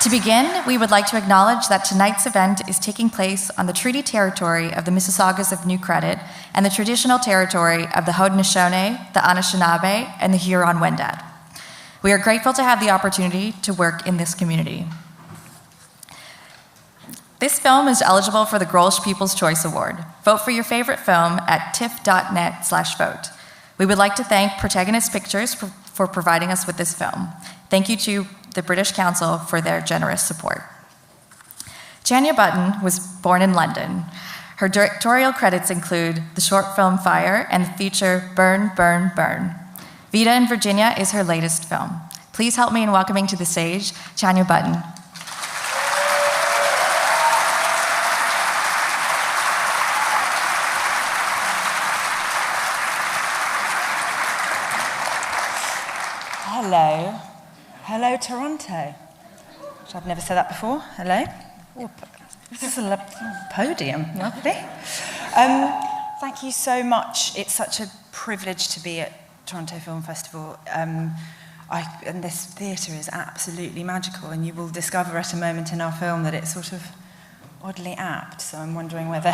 To begin, we would like to acknowledge that tonight's event is taking place on the treaty territory of the Mississaugas of New Credit and the traditional territory of the Haudenosaunee, the Anishinaabe, and the Huron-Wendat. We are grateful to have the opportunity to work in this community. This film is eligible for the Grolsch People's Choice Award. Vote for your favorite film at tiff.net/vote. We would like to thank Protagonist Pictures for providing us with this film. Thank you to the British Council for their generous support. Chania Button was born in London. Her directorial credits include the short film Fire and the feature Burn, Burn, Burn. Vita Virginia is her latest film. Please help me in welcoming to the stage Chania Button. Hello. Hello, Toronto. I've never said that before. Hello. This is a podium, lovely. Thank you so much. It's such a privilege to be at Toronto Film Festival. And this theatre is absolutely magical, and you will discover at a moment in our film that it's sort of oddly apt. So I'm wondering whether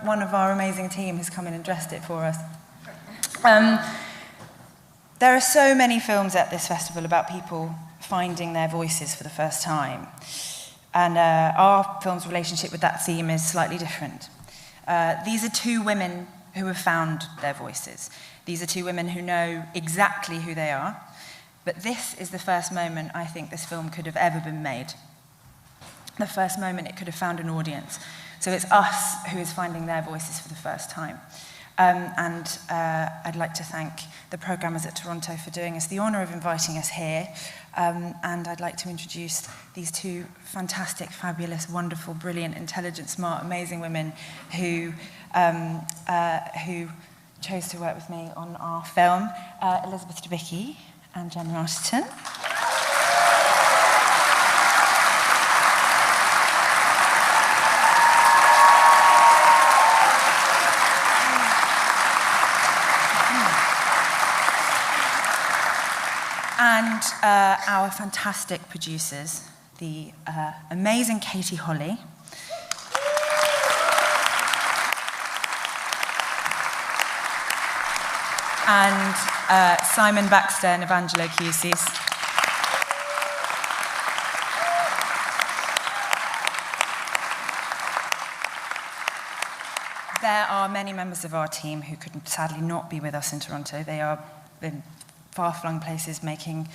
one of our amazing team has come in and dressed it for us. There are so many films at this festival about people finding their voices for the first time. And our film's relationship with that theme is slightly different. These are two women who have found their voices. These are two women who know exactly who they are. But this is the first moment I think this film could have ever been made. The first moment it could have found an audience. So it's us who is finding their voices for the first time. I'd like to thank the programmers at Toronto for doing us the honour of inviting us here. And I'd like to introduce these two fantastic, fabulous, wonderful, brilliant, intelligent, smart, amazing women who chose to work with me on our film, Elizabeth Debicki and Gemma Arterton. And our fantastic producers, the amazing Katie Holly, and Simon Baxter and Evangelo Cusis. There are many members of our team who could sadly not be with us in Toronto. They are in far-flung places making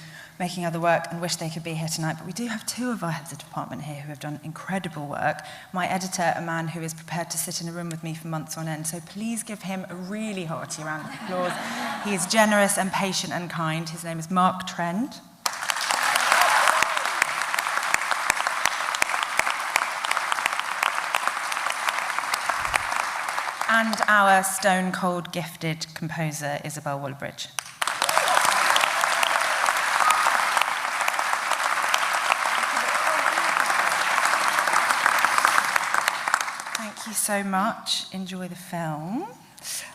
other work and wish they could be here tonight. But we do have two of our heads of department here who have done incredible work. My editor, a man who is prepared to sit in a room with me for months on end. So please give him a really hearty round of applause. He is generous and patient and kind. His name is Mark Trend. And our stone-cold gifted composer, Isabel Wallabridge. Thank you so much. Enjoy the film.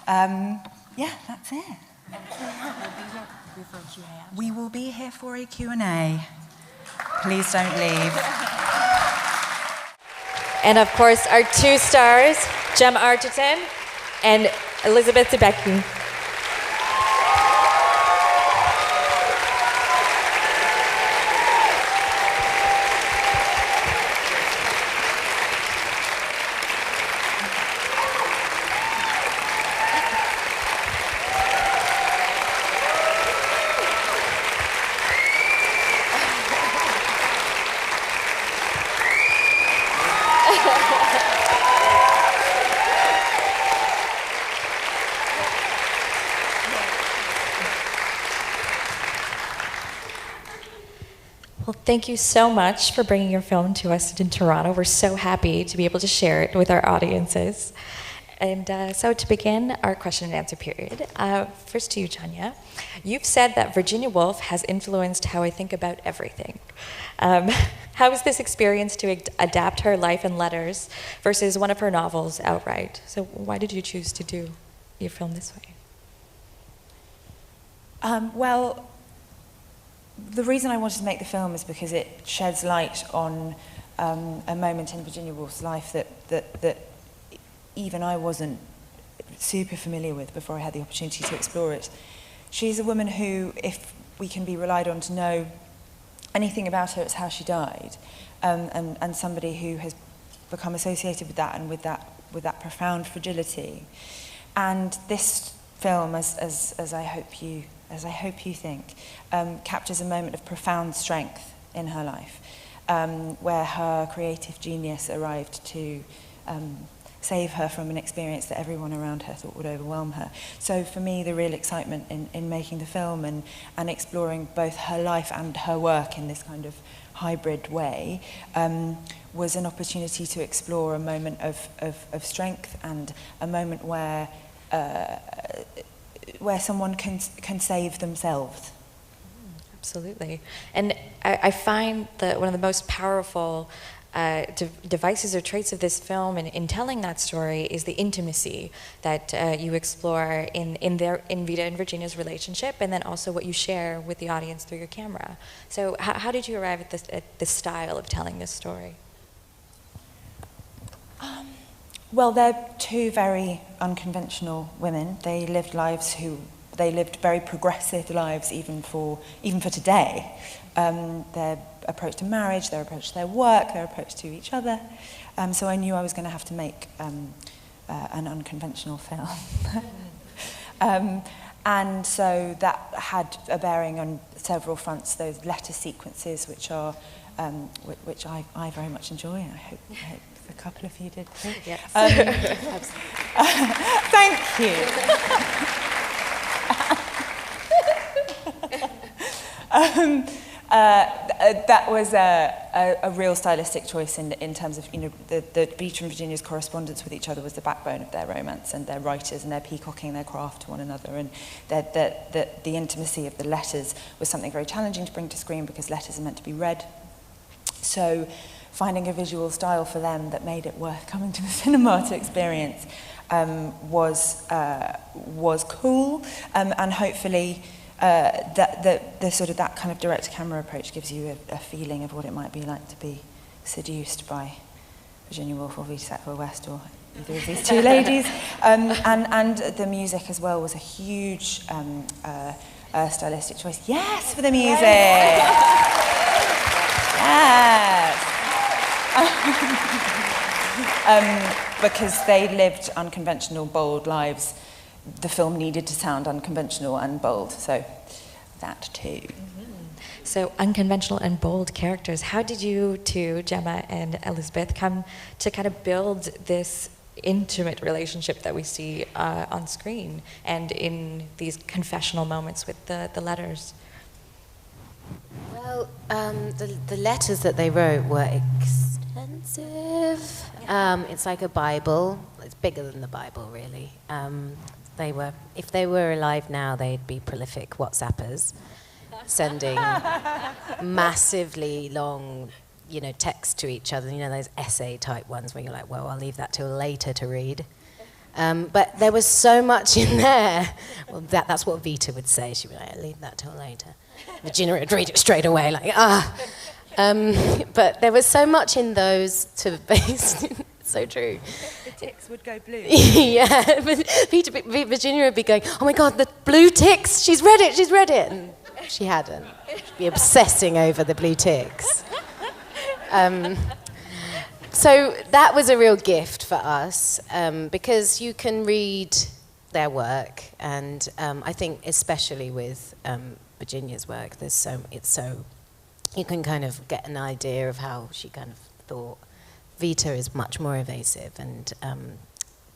Yeah, that's it. We will be here for a Q&A. Please don't leave. And of course, our two stars, Gemma Arterton and Elizabeth Debicki. Well, thank you so much for bringing your film to us in Toronto. We're so happy to be able to share it with our audiences. And so to begin our question and answer period, first to you, Chania. You've said that Virginia Woolf has influenced how I think about everything. How was this experience to adapt her life and letters versus one of her novels outright? So why did you choose to do your film this way? Well, the reason I wanted to make the film is because it sheds light on a moment in Virginia Woolf's life that even I wasn't super familiar with before I had the opportunity to explore it. She's a woman who, if we can be relied on to know anything about her, it's how she died, and somebody who has become associated with that and with that profound fragility. And this film, as I hope you think, captures a moment of profound strength in her life, where her creative genius arrived to save her from an experience that everyone around her thought would overwhelm her. So for me, the real excitement in making the film and exploring both her life and her work in this kind of hybrid way was an opportunity to explore a moment of strength and a moment where someone can save themselves. Absolutely. And I find that one of the most powerful devices or traits of this film in telling that story is the intimacy that you explore in Vita and Virginia's relationship, and then also what you share with the audience through your camera. So how did you arrive at this style of telling this story? Well, they're two very unconventional women. They lived very progressive lives, even for today. Their approach to marriage, their approach to their work, their approach to each other. So I knew I was going to have to make an unconventional film. And so that had a bearing on several fronts. Those letter sequences, which I very much enjoy, and I hope a couple of you did too. Yes. Thank you. That was a real stylistic choice in terms of, the Vita and Virginia's correspondence with each other was the backbone of their romance, and their writers and their peacocking their craft to one another, and the intimacy of the letters was something very challenging to bring to screen because letters are meant to be read. So finding a visual style for them that made it worth coming to the cinema to experience was cool, and hopefully the sort of that kind of direct camera approach gives you a feeling of what it might be like to be seduced by Virginia Woolf or Vita Sackville-West or either of these two ladies. And the music as well was a huge stylistic choice. Yes, for the music. Yes. Because they lived unconventional, bold lives, the film needed to sound unconventional and bold, so that too. So unconventional and bold characters. How did you two, Gemma and Elizabeth, come to kind of build this intimate relationship that we see on screen and in these confessional moments with the letters? Well, the letters that they wrote were extensive. It's like a Bible. It's bigger than the Bible, really. If they were alive now, they'd be prolific WhatsAppers, sending massively long, texts to each other. Those essay-type ones where you're like, well, I'll leave that till later to read. But there was so much in there. Well, that's what Vita would say. She'd be like, I'll leave that till later. Virginia would read it straight away, like, but there was so much in those to base. So true. The ticks would go blue. Yeah, Virginia would be going, oh my God, the blue ticks, she's read it. And she hadn't. She'd be obsessing over the blue ticks. So that was a real gift for us, because you can read their work, and I think especially with Virginia's work, you can kind of get an idea of how she kind of thought. Vita is much more evasive and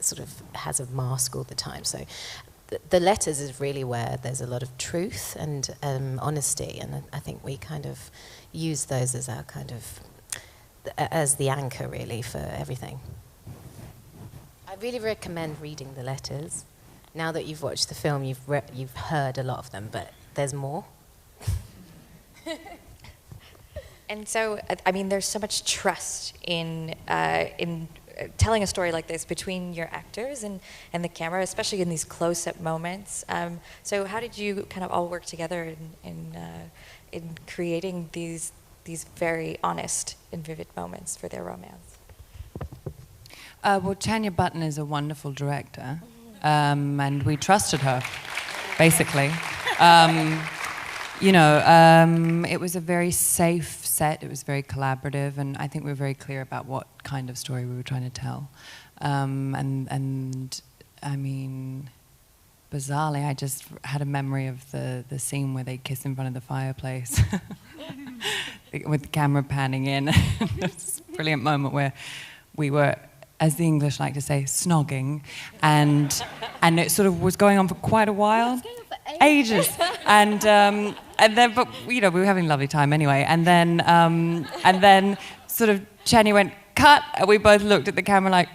sort of has a mask all the time. So the letters is really where there's a lot of truth and honesty, and I think we kind of use those as our kind of as the anchor really for everything. I really recommend reading the letters. Now that you've watched the film, you've heard a lot of them, but there's more. And so, I mean, there's so much trust in telling a story like this between your actors and the camera, especially in these close-up moments. So how did you kind of all work together in creating these very honest and vivid moments for their romance? Well, Tanya Button is a wonderful director, and we trusted her, basically. It was a very safe set. It was very collaborative, and I think we were very clear about what kind of story we were trying to tell. And I mean, bizarrely, I just had a memory of the scene where they kiss in front of the fireplace with the camera panning in. It's a brilliant moment where we were, as the English like to say, snogging, and it sort of was going on for quite a while. Ages. And then, but we were having a lovely time anyway. And then sort of Channy went, cut, and we both looked at the camera like,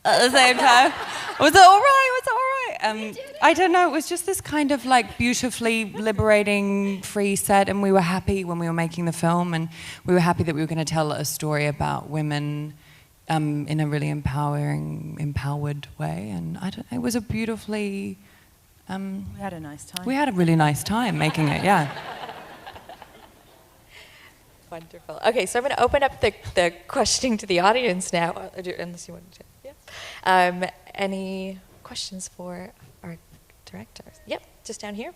at the same time. Was it all right? Was it all right? I don't know. It was just this kind of like beautifully liberating, free set, and we were happy when we were making the film, and we were happy that we were going to tell a story about women in a really empowered way. And I don't know, it was a beautifully... we had a nice time. We had a really nice time making it, yeah. Wonderful. Okay, so I'm going to open up the questioning to the audience now, unless you want to. Yeah. Any questions for our directors? Yep, just down here.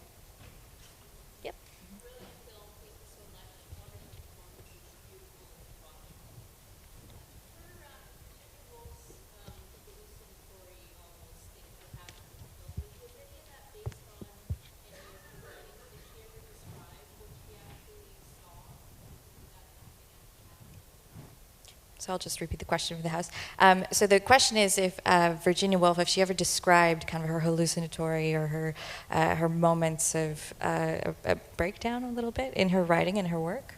Yep. So I'll just repeat the question for the house. So the question is if Virginia Woolf, if she ever described kind of her hallucinatory or her moments of a breakdown a little bit in her writing and her work?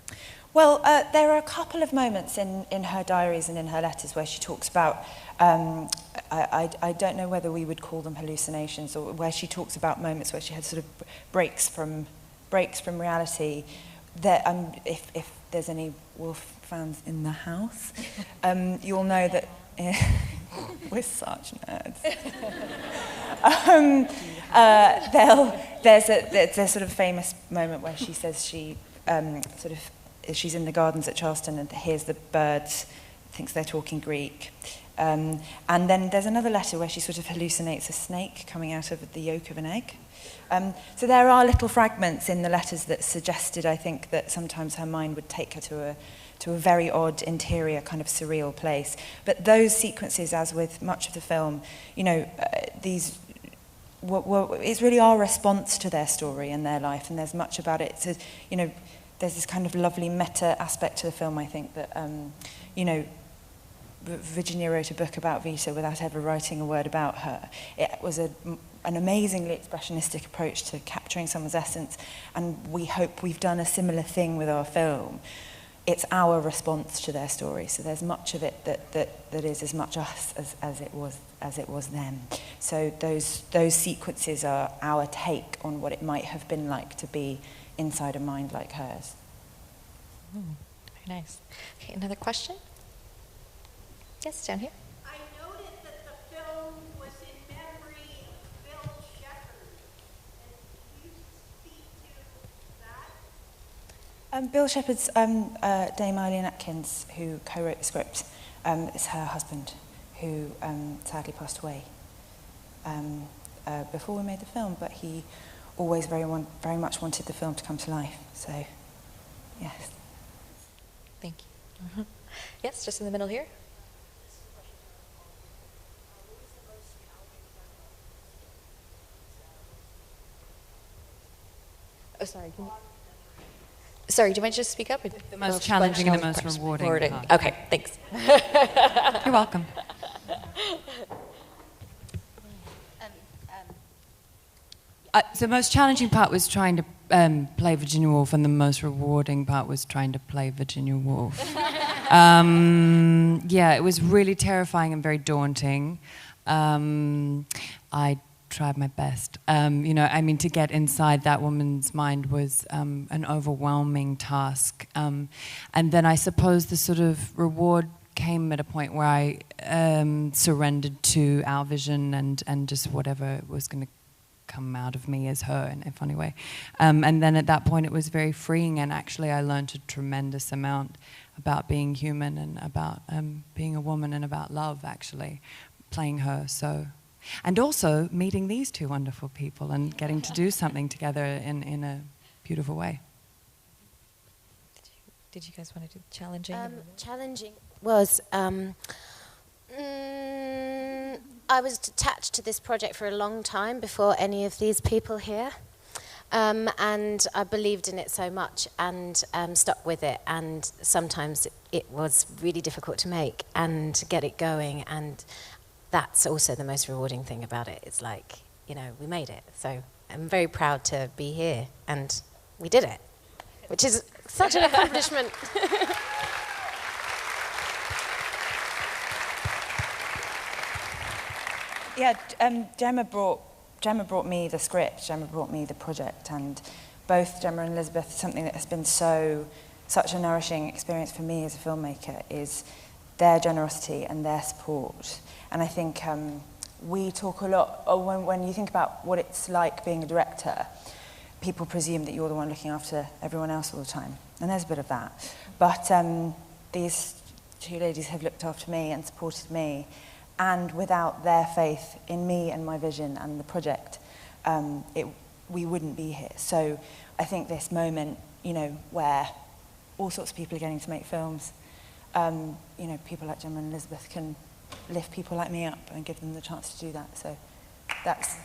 Well, there are a couple of moments in her diaries and in her letters where she talks about, I don't know whether we would call them hallucinations, or where she talks about moments where she had sort of breaks from reality. That if there's any Woolf fans in the house, you'll know that we're such nerds. There's a sort of famous moment where she says she's in the gardens at Charleston and hears the birds, thinks they're talking Greek. And then there's another letter where she sort of hallucinates a snake coming out of the yolk of an egg. So there are little fragments in the letters that suggested, I think, that sometimes her mind would take her to a very odd interior kind of surreal place. But those sequences, as with much of the film, it's really our response to their story and their life, and there's much about it. So, there's this kind of lovely meta aspect to the film, I think, that, Virginia wrote a book about Vita without ever writing a word about her. It was an amazingly expressionistic approach to capturing someone's essence, and we hope we've done a similar thing with our film. It's our response to their story, so there's much of it that is as much us as it was them. So those sequences are our take on what it might have been like to be inside a mind like hers. Very nice. Okay, another question? Yes, down here. I noted that the film was in memory of Bill Shepherd. And can you speak to that? Bill Shepherd's Dame Eileen Atkins, who co-wrote the script, is her husband, who sadly passed away before we made the film, but he always very much wanted the film to come to life. So, yes. Thank you. Yes, just in the middle here. Oh, sorry. Sorry, do you mind just speak up? The most challenging and the most rewarding part. Okay, thanks. You're welcome. The most challenging part was trying to play Virginia Woolf, and the most rewarding part was trying to play Virginia Woolf. Yeah, it was really terrifying and very daunting. I tried my best. To get inside that woman's mind was an overwhelming task. And then I suppose the sort of reward came at a point where I surrendered to our vision and just whatever was going to come out of me as her in a funny way. And then at that point it was very freeing, and actually I learned a tremendous amount about being human and about being a woman and about love, actually, playing her. So, and also meeting these two wonderful people and getting to do something together in a beautiful way. Did you guys want to do challenging? Challenging was I was attached to this project for a long time before any of these people here. And I believed in it so much and stuck with it. And sometimes it was really difficult to make and get it going. And that's also the most rewarding thing about it. It's like, you know, we made it. So I'm very proud to be here. And we did it, which is such an accomplishment. Yeah, Gemma brought me the script, Gemma brought me the project, and both Gemma and Elizabeth, something that has been such a nourishing experience for me as a filmmaker is their generosity and their support. And I think we talk a lot, when you think about what it's like being a director, people presume that you're the one looking after everyone else all the time. And there's a bit of that. But these two ladies have looked after me and supported me. And without their faith in me and my vision and the project, we wouldn't be here. So I think this moment, you know, where all sorts of people are getting to make films, you know, people like Gemma and Elizabeth can lift people like me up and give them the chance to do that. So that's...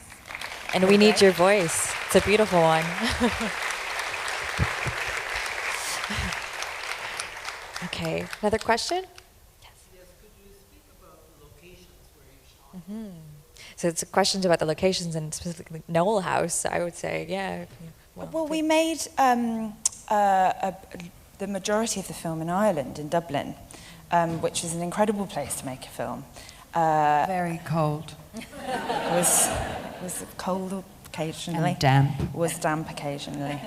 And we need your voice. It's a beautiful one. Okay, another question? Mm-hmm. So it's questions about the locations and specifically Knoll House, I would say, yeah. Well, we made the majority of the film in Ireland, in Dublin, which is an incredible place to make a film. Very cold. Was cold occasionally. And damp. Was damp occasionally.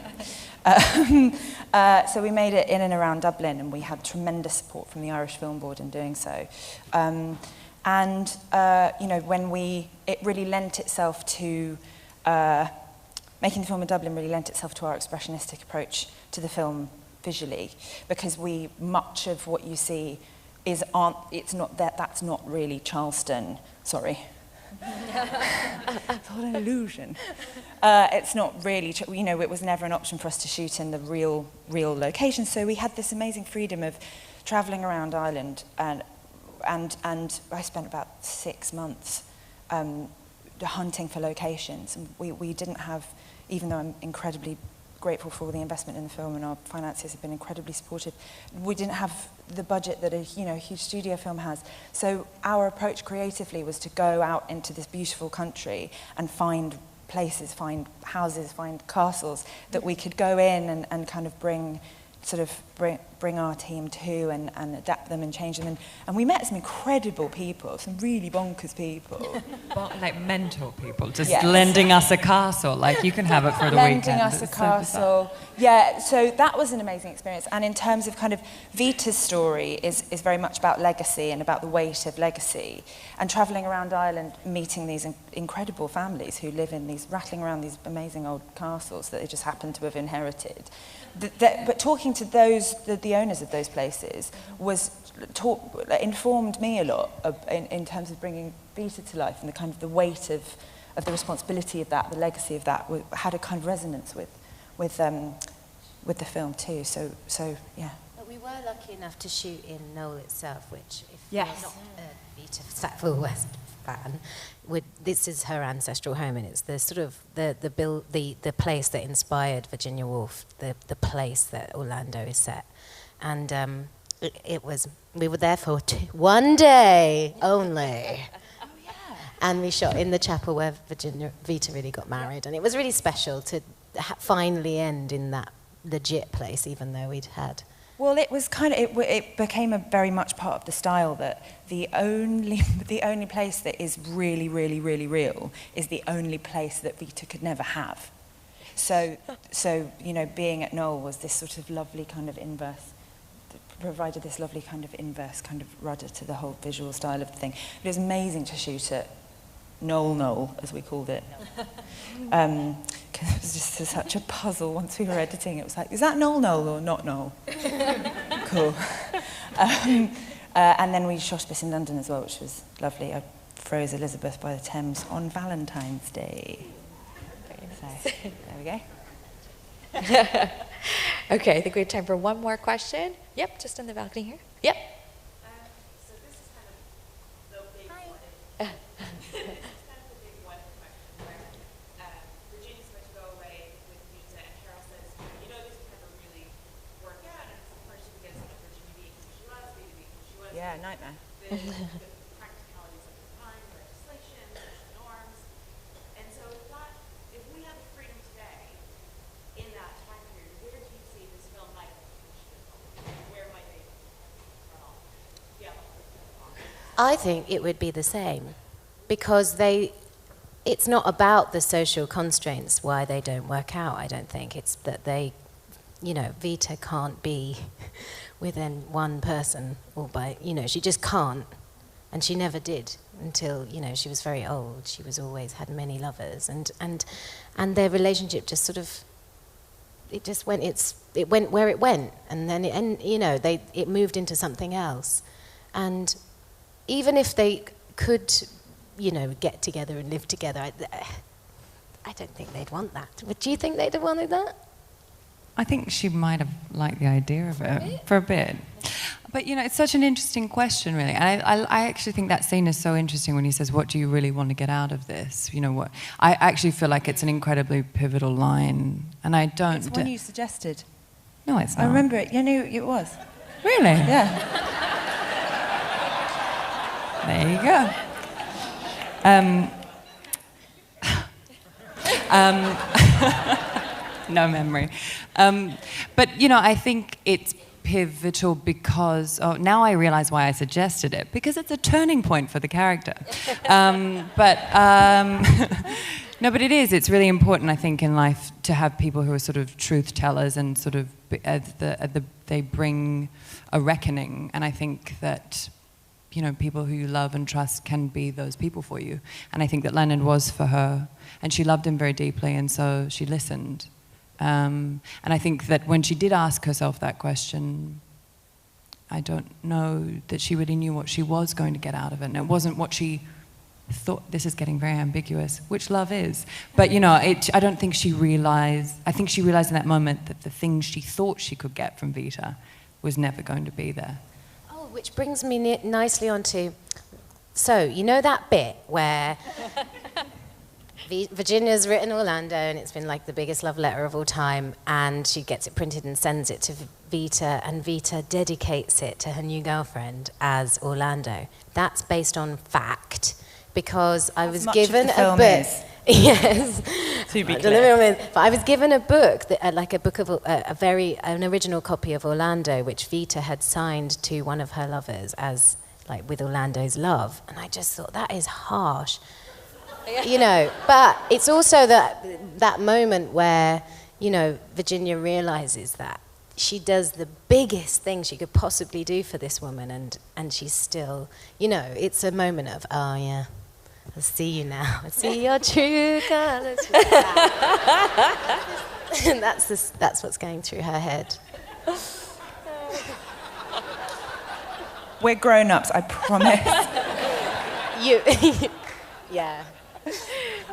So we made it in and around Dublin, and we had tremendous support from the Irish Film Board in doing so. And, you know, it really lent itself to, making the film in Dublin really lent itself to our expressionistic approach to the film visually, because much of what you see that's not really Charleston, sorry. It's all an illusion. It's not really, you know, it was never an option for us to shoot in the real location, so we had this amazing freedom of travelling around Ireland, and I spent about 6 months hunting for locations. And we didn't have, even though I'm incredibly grateful for all the investment in the film and our financiers have been incredibly supportive, we didn't have the budget that a huge studio film has. So our approach creatively was to go out into this beautiful country and find places, find houses, find castles that we could go in and kind of bring our team to and adapt them and change them. And we met some incredible people, some really bonkers people. Like mental people, just Yes. lending us a castle. Like, you can have it for the weekend. Lending us a It's so bizarre. castle. Yeah, so that was an amazing experience. And in terms of kind of Vita's story is very much about legacy and about the weight of legacy. And travelling around Ireland, meeting these incredible families who live in rattling around these amazing old castles that they just happen to have inherited. But talking to the owners of those places informed me a lot in terms of bringing Vita to life, and the kind of the weight of the responsibility of that, the legacy of that, had a kind of resonance with the film too. So yeah. But we were lucky enough to shoot in Knoll itself, which, if Yes. you're not a Vita Sackville West fan, this is her ancestral home, and it's the sort of the place that inspired Virginia Woolf, the place that Orlando is set, and we were there for 1 day only. And we shot in the chapel where Vita really got married, and it was really special to finally end in that legit place, even though we'd had. Well, it was kind of it became a very much part of the style that the only place that is really, really, really real is the only place that Vita could never have. So you know, being at Knoll was this sort of lovely kind of inverse provided this lovely kind of inverse kind of rudder to the whole visual style of the thing. It was amazing to shoot at Knoll, as we called it. Because it was just such a puzzle once we were editing. It was like, is that Knoll or not Knoll? Cool. And then we shot this in London as well, which was lovely. I froze Elizabeth by the Thames on Valentine's Day. So, there we go. Okay, I think we have time for one more question. Yep, just on the balcony here. Yep. So this is kind of the big one. This is kind of the big one question where Virginia's supposed to go away with Vita, and Carol says, you know, this is never really work out, and it's the first she gets Virginia being who she was, Vita being who she was. Yeah, nightmare. The practicalities of the time, legislation, social norms. And so I thought, if we had the freedom today, in that time period, where do you see this film might have where might they run off? Yeah. I think it would be the same, because it's not about the social constraints why they don't work out, I don't think. It's that they, you know, Vita can't be within one person, or by, you know, she just can't. And she never did until, you know, she was very old. She was always had many lovers, and their relationship just sort of, it just went, it went where it went, and then it moved into something else. And even if they could, you know, get together and live together, I don't think they'd want that. But do you think they'd have wanted that? I think she might have liked the idea of it for a bit. But, you know, it's such an interesting question, really. And I actually think that scene is so interesting when he says, what do you really want to get out of this? You know, what? I actually feel like it's an incredibly pivotal line. And I don't... It's one you suggested. No, it's not. I remember it. You knew it was. Really? Yeah. There you go. No memory. But, you know, I think it's pivotal because, now I realize why I suggested it, because it's a turning point for the character. No, but it is. It's really important, I think, in life to have people who are sort of truth tellers and sort of, they bring a reckoning. And I think that, you know, people who you love and trust can be those people for you. And I think that Leonard was for her. And she loved him very deeply, and so she listened. And I think that when she did ask herself that question, I don't know that she really knew what she was going to get out of it. And it wasn't what she thought. This is getting very ambiguous, which love is. But, you know, I don't think she realized... I think she realized in that moment that the things she thought she could get from Vita was never going to be there. Oh, which brings me nicely onto... So, you know that bit where... Virginia's written Orlando, and it's been like the biggest love letter of all time, and she gets it printed and sends it to Vita, and Vita dedicates it to her new girlfriend as Orlando. That's based on fact, because I was given a book. Yes. To be clear. But I was given a book, like a book of an original copy of Orlando, which Vita had signed to one of her lovers as like with Orlando's love, and I just thought that is harsh. You know, but it's also that moment where, you know, Virginia realizes that she does the biggest thing she could possibly do for this woman, and she's still, you know, it's a moment of, oh yeah, I see you now, I see your true colours. And that's what's going through her head. We're grown-ups, I promise. Yeah.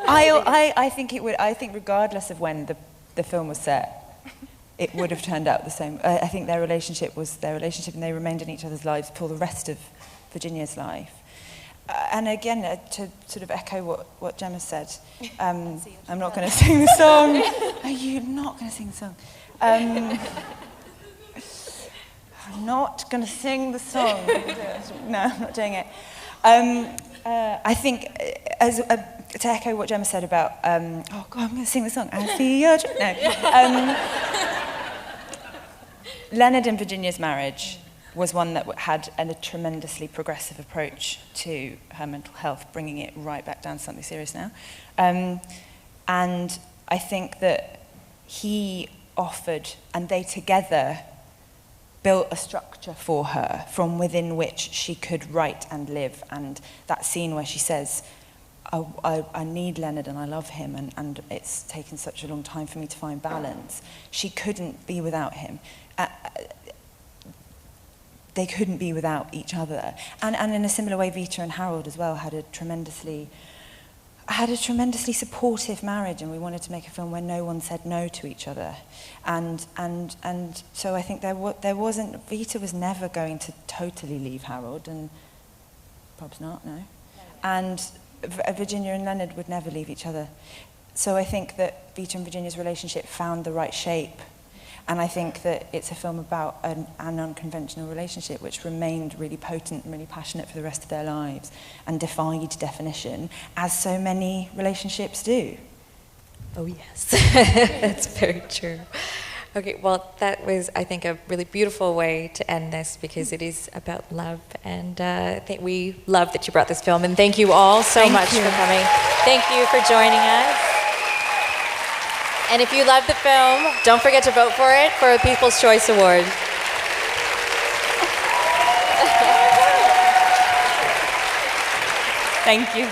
I think it would. I think regardless of when the film was set, it would have turned out the same. I think their relationship was their relationship, and they remained in each other's lives for the rest of Virginia's life. And again, to sort of echo what Gemma said, I'm not going to sing the song. Are you not going to sing the song? I'm not going to sing the song. No, I'm not doing it. I think, to echo what Gemma said about, oh God, I'm going to sing the song. I see your no. Leonard and Virginia's marriage was one that had a tremendously progressive approach to her mental health, bringing it right back down to something serious now. And I think that he offered, and they together built a structure for her from within which she could write and live. And that scene where she says, I need Leonard and I love him, and it's taken such a long time for me to find balance. She couldn't be without him. They couldn't be without each other. And in a similar way, Vita and Harold as well had a tremendously supportive marriage, and we wanted to make a film where no one said no to each other. And so I think there wasn't, Vita was never going to totally leave Harold, and Bob's not, no. And Virginia and Leonard would never leave each other. So I think that Vita and Virginia's relationship found the right shape. And I think that it's a film about an unconventional relationship which remained really potent and really passionate for the rest of their lives and defied definition, as so many relationships do. Oh, yes. That's very true. Okay, well, that was, I think, a really beautiful way to end this, because it is about love. And I think we love that you brought this film. And thank you all so much for coming. Thank you for joining us. And if you love the film, don't forget to vote for it for a People's Choice Award. Thank you.